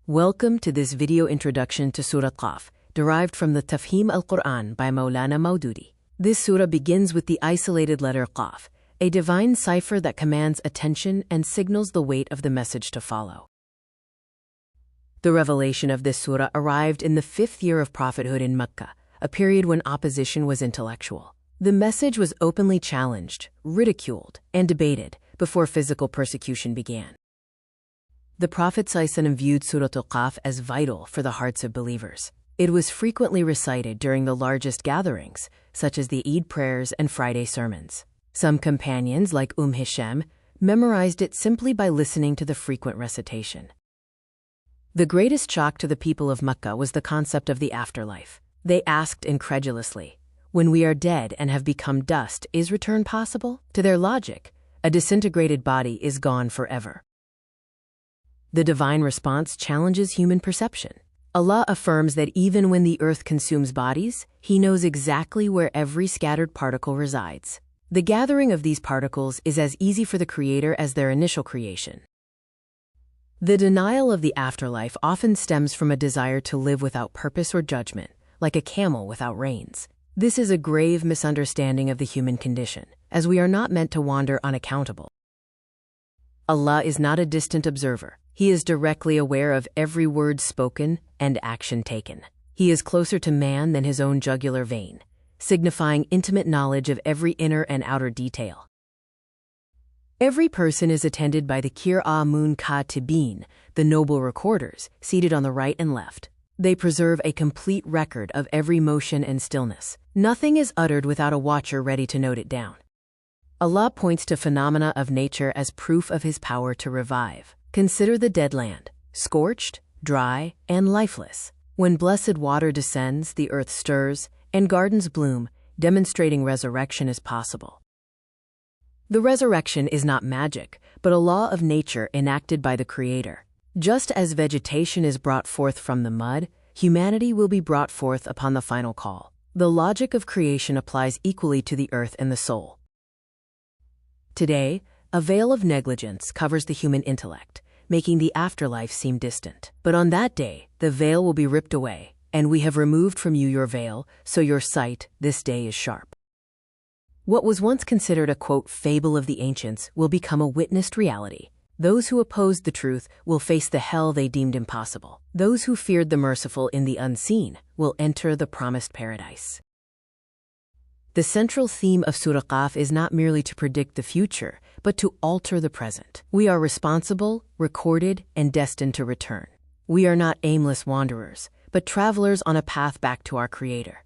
Welcome to this video introduction to Surah Qaf, derived from the Tafhim al-Quran by Maulana Maududi. This surah begins with the isolated letter Qaf, a divine cipher that commands attention and signals the weight of the message to follow. The revelation of this surah arrived in the 5th year of prophethood in Mecca, a period when opposition was intellectual. The message was openly challenged, ridiculed, and debated before physical persecution began. The Prophet ﷺ viewed Surah Qaf as vital for the hearts of believers. It was frequently recited during the largest gatherings, such as the Eid prayers and Friday sermons. Some companions, like Hisham, memorized it simply by listening to the frequent recitation. The greatest shock to the people of Mecca was the concept of the afterlife. They asked incredulously, "When we are dead and have become dust, is return possible?" To their logic, a disintegrated body is gone forever. The divine response challenges human perception. Allah affirms that even when the earth consumes bodies, He knows exactly where every scattered particle resides. The gathering of these particles is as easy for the Creator as their initial creation. The denial of the afterlife often stems from a desire to live without purpose or judgment, like a camel without reins. This is a grave misunderstanding of the human condition, as we are not meant to wander unaccountable. Allah is not a distant observer. He is directly aware of every word spoken and action taken. He is closer to man than his own jugular vein, signifying intimate knowledge of every inner and outer detail. Every person is attended by the Qira'amun Katibin, the noble recorders, seated on the right and left. They preserve a complete record of every motion and stillness. Nothing is uttered without a watcher ready to note it down. Allah points to phenomena of nature as proof of His power to revive. Consider the dead land, scorched, dry, and lifeless. When blessed water descends, the earth stirs, and gardens bloom, demonstrating resurrection is possible. The resurrection is not magic, but a law of nature enacted by the Creator. Just as vegetation is brought forth from the mud, humanity will be brought forth upon the final call. The logic of creation applies equally to the earth and the soul. Today, a veil of negligence covers the human intellect, making the afterlife seem distant. But on that day, the veil will be ripped away, and we have removed from you your veil, so your sight this day is sharp. What was once considered a, quote, fable of the ancients will become a witnessed reality. Those who opposed the truth will face the hell they deemed impossible. Those who feared the merciful in the unseen will enter the promised paradise. The central theme of Surah Qaf is not merely to predict the future, but to alter the present. We are responsible, recorded, and destined to return. We are not aimless wanderers, but travelers on a path back to our Creator.